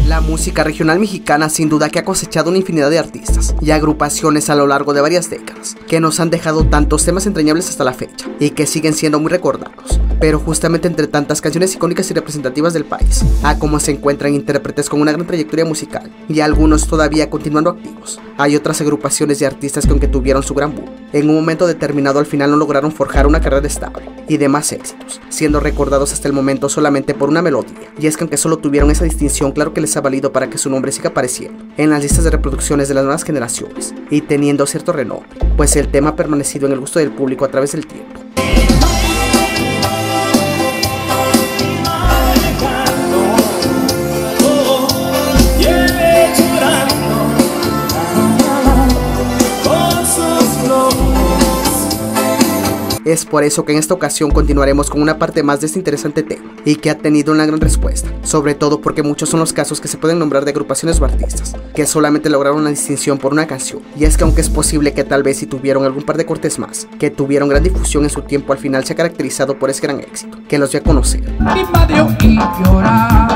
La música regional mexicana sin duda que ha cosechado una infinidad de artistas y agrupaciones a lo largo de varias décadas, que nos han dejado tantos temas entrañables hasta la fecha y que siguen siendo muy recordados. Pero justamente entre tantas canciones icónicas y representativas del país, a como se encuentran intérpretes con una gran trayectoria musical y algunos todavía continuando activos, hay otras agrupaciones y artistas que aunque tuvieron su gran boom, en un momento determinado al final no lograron forjar una carrera estable y de más éxitos, siendo recordados hasta el momento solamente por una melodía. Y es que aunque solo tuvieron esa distinción, claro que les ha valido para que su nombre siga apareciendo en las listas de reproducciones de las nuevas generaciones y teniendo cierto renombre, pues el tema ha permanecido en el gusto del público a través del tiempo. Es por eso que en esta ocasión continuaremos con una parte más de este interesante tema y que ha tenido una gran respuesta, sobre todo porque muchos son los casos que se pueden nombrar de agrupaciones o artistas que solamente lograron una distinción por una canción. Y es que aunque es posible que tal vez si tuvieron algún par de cortes más que tuvieron gran difusión en su tiempo, al final se ha caracterizado por ese gran éxito que los dio a conocer. Mi madre y llorar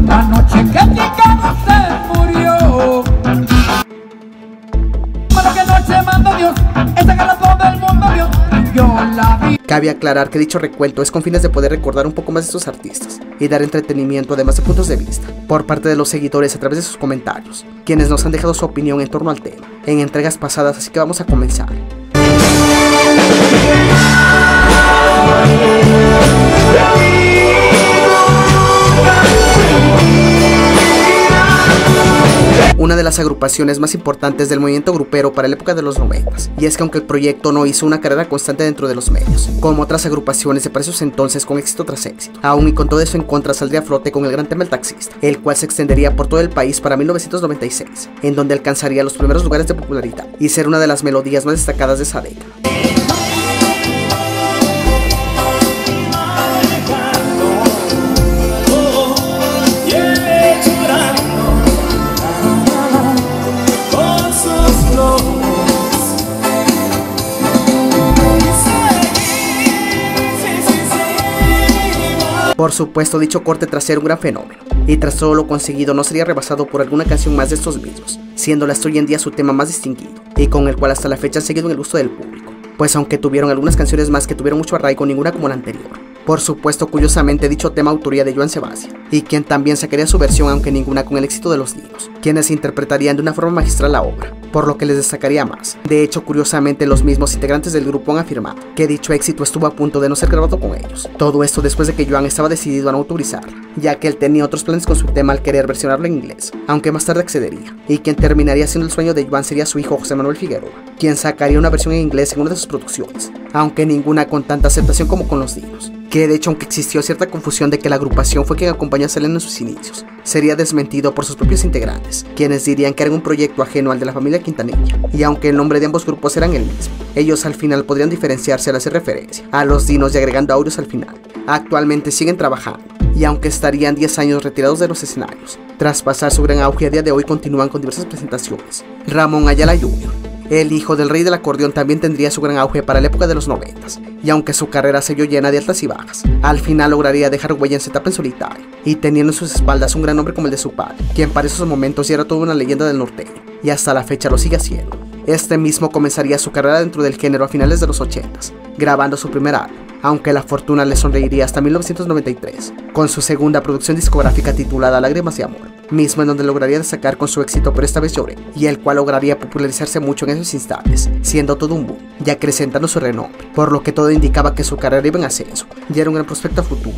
la noche que Chicago se murió. Para que noche manda Dios, esa que la todo el mundo vio. Cabe aclarar que dicho recuento es con fines de poder recordar un poco más de estos artistas y dar entretenimiento además de puntos de vista por parte de los seguidores a través de sus comentarios, quienes nos han dejado su opinión en torno al tema en entregas pasadas, así que vamos a comenzar. Una de las agrupaciones más importantes del movimiento grupero para la época de los 90s, y es que aunque el proyecto no hizo una carrera constante dentro de los medios, como otras agrupaciones de para esos entonces con éxito tras éxito, aún y con todo eso en contra saldría a flote con el gran tema El Taxista, el cual se extendería por todo el país para 1996, en donde alcanzaría los primeros lugares de popularidad y ser una de las melodías más destacadas de esa década. Por supuesto, dicho corte tras ser un gran fenómeno, y tras todo lo conseguido no sería rebasado por alguna canción más de estos mismos, siéndola hasta hoy en día su tema más distinguido, y con el cual hasta la fecha han seguido en el gusto del público, pues aunque tuvieron algunas canciones más que tuvieron mucho arraigo, ninguna como la anterior. Por supuesto, curiosamente dicho tema autoría de Joan Sebastián, y quien también sacaría su versión aunque ninguna con el éxito de los Dinos, quienes interpretarían de una forma magistral la obra, por lo que les destacaría más. De hecho, curiosamente los mismos integrantes del grupo han afirmado que dicho éxito estuvo a punto de no ser grabado con ellos. Todo esto después de que Joan estaba decidido a no autorizarla, ya que él tenía otros planes con su tema al querer versionarlo en inglés, aunque más tarde accedería, y quien terminaría siendo el sueño de Joan sería su hijo José Manuel Figueroa, quien sacaría una versión en inglés en una de sus producciones, aunque ninguna con tanta aceptación como con los Dinos. Que de hecho, aunque existió cierta confusión de que la agrupación fue quien acompañó a Selena en sus inicios, sería desmentido por sus propios integrantes, quienes dirían que era un proyecto ajeno al de la familia Quintanilla, y aunque el nombre de ambos grupos eran el mismo, ellos al final podrían diferenciarse al hacer referencia a los Dinos y agregando audios al final. Actualmente siguen trabajando, y aunque estarían 10 años retirados de los escenarios, tras pasar su gran auge a día de hoy continúan con diversas presentaciones. Ramón Ayala Jr., el hijo del rey del acordeón, también tendría su gran auge para la época de los 90s, y aunque su carrera se vio llena de altas y bajas, al final lograría dejar huella en su etapa en solitario, y teniendo en sus espaldas un gran hombre como el de su padre, quien para esos momentos ya era toda una leyenda del norteño, y hasta la fecha lo sigue haciendo. Este mismo comenzaría su carrera dentro del género a finales de los 80s, grabando su primer álbum, aunque la fortuna le sonreiría hasta 1993, con su segunda producción discográfica titulada Lágrimas de Amor, mismo en donde lograría destacar con su éxito Pero esta vez lloré, y el cual lograría popularizarse mucho en esos instantes, siendo todo un boom, y acrecentando su renombre, por lo que todo indicaba que su carrera iba en ascenso, y era un gran prospecto a futuro.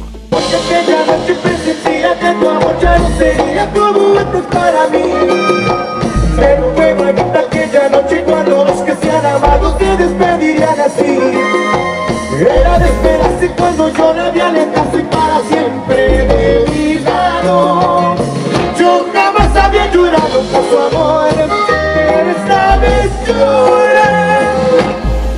Pero fue bonita aquella noche cuando los que se han amado se despedirían así. Era de esperarse cuando yo la vi alejarse para siempre de mi lado. Yo jamás había llorado por su amor, pero esta vez lloré.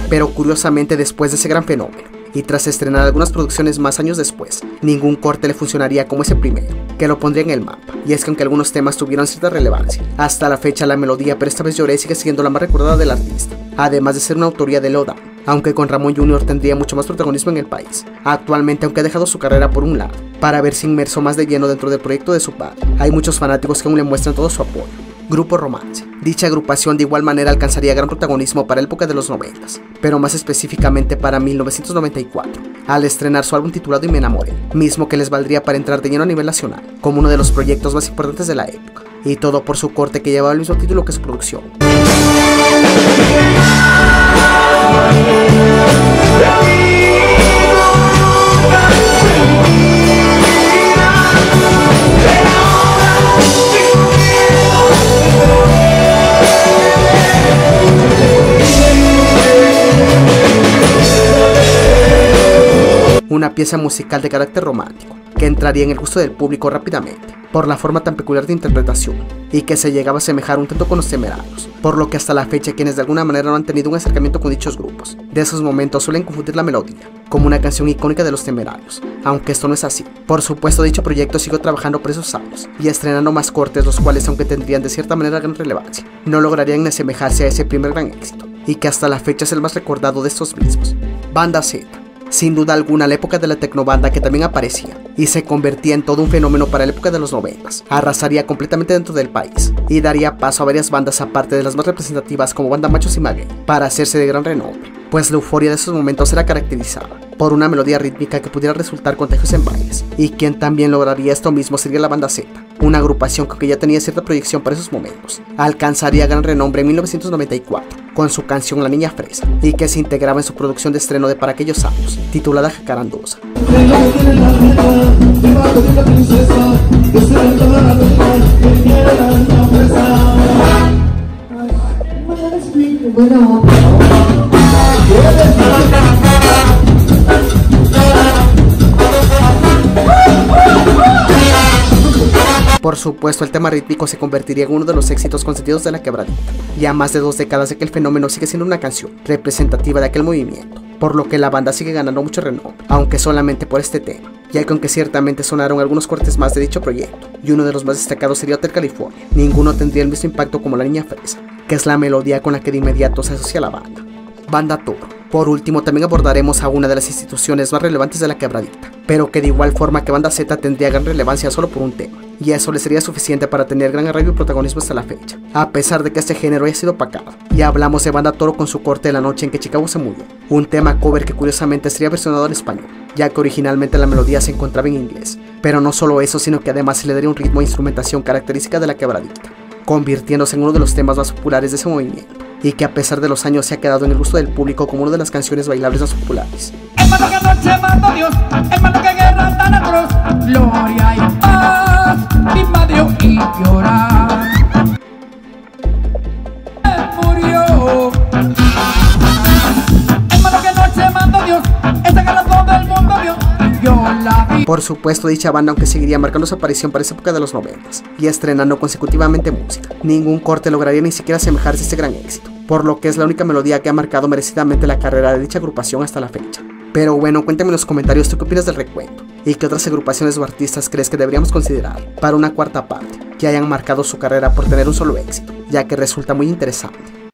Pero curiosamente, después de ese gran fenómeno, y tras estrenar algunas producciones más años después, ningún corte le funcionaría como ese primero, que lo pondría en el mapa. Y es que aunque algunos temas tuvieron cierta relevancia, hasta la fecha la melodía Pero esta vez lloré sigue siendo la más recordada del artista, además de ser una autoría de Loda, aunque con Ramón Jr. tendría mucho más protagonismo en el país. Actualmente, aunque ha dejado su carrera por un lado, para verse inmerso más de lleno dentro del proyecto de su padre, hay muchos fanáticos que aún le muestran todo su apoyo. Grupo Romance. Dicha agrupación de igual manera alcanzaría gran protagonismo para la época de los 90, pero más específicamente para 1994, al estrenar su álbum titulado Y Me Enamoré, mismo que les valdría para entrar de lleno a nivel nacional, como uno de los proyectos más importantes de la época, y todo por su corte que llevaba el mismo título que su producción. Una pieza musical de carácter romántico, que entraría en el gusto del público rápidamente, por la forma tan peculiar de interpretación, y que se llegaba a asemejar un tanto con los Temerarios, por lo que hasta la fecha quienes de alguna manera no han tenido un acercamiento con dichos grupos, de esos momentos suelen confundir la melodía, como una canción icónica de los Temerarios, aunque esto no es así. Por supuesto, dicho proyecto siguió trabajando por esos años, y estrenando más cortes, los cuales aunque tendrían de cierta manera gran relevancia, no lograrían asemejarse a ese primer gran éxito, y que hasta la fecha es el más recordado de estos mismos. Banda Z. Sin duda alguna, la época de la tecnobanda que también aparecía y se convertía en todo un fenómeno para la época de los 90, arrasaría completamente dentro del país y daría paso a varias bandas aparte de las más representativas como Banda Machos y Maguey para hacerse de gran renombre, pues la euforia de esos momentos era caracterizada por una melodía rítmica que pudiera resultar contagiosa en bailes, y quien también lograría esto mismo sería la Banda Z, una agrupación que ya tenía cierta proyección para esos momentos. Alcanzaría gran renombre en 1994 con su canción La Niña Fresa, y que se integraba en su producción de estreno de para aquellos años, titulada Jacarandosa. Por supuesto, el tema rítmico se convertiría en uno de los éxitos consentidos de La Quebradita, y a más de 2 décadas de que el fenómeno sigue siendo una canción representativa de aquel movimiento, por lo que la banda sigue ganando mucho renombre, aunque solamente por este tema, ya que aunque ciertamente sonaron algunos cortes más de dicho proyecto, y uno de los más destacados sería Hotel California, ninguno tendría el mismo impacto como La Niña Fresa, que es la melodía con la que de inmediato se asocia a la banda. Banda Toro. Por último, también abordaremos a una de las instituciones más relevantes de La Quebradita, pero que de igual forma que Banda Z tendría gran relevancia solo por un tema, y eso le sería suficiente para tener gran arraigo y protagonismo hasta la fecha, a pesar de que este género haya sido opacado. Y hablamos de Banda Toro con su corte de La Noche en que Chicago se murió, un tema cover que curiosamente sería versionado al español, ya que originalmente la melodía se encontraba en inglés, pero no solo eso, sino que además se le daría un ritmo e instrumentación característica de La Quebradita, convirtiéndose en uno de los temas más populares de ese movimiento, y que a pesar de los años se ha quedado en el gusto del público como una de las canciones bailables más populares. Hermano, que noche mandó Dios, hermano, que guerra tan atroz, gloria y paz, invadió y llorar. Él murió. Hermano, que noche mandó Dios, esa guerra todo el mundo vio, yo la vi. Por supuesto, dicha banda aunque seguiría marcando su aparición para esa época de los 90 y estrenando consecutivamente música, ningún corte lograría ni siquiera asemejarse a ese gran éxito, por lo que es la única melodía que ha marcado merecidamente la carrera de dicha agrupación hasta la fecha. Pero bueno, cuéntame en los comentarios tú qué opinas del recuento, y qué otras agrupaciones o artistas crees que deberíamos considerar para una cuarta parte, que hayan marcado su carrera por tener un solo éxito, ya que resulta muy interesante.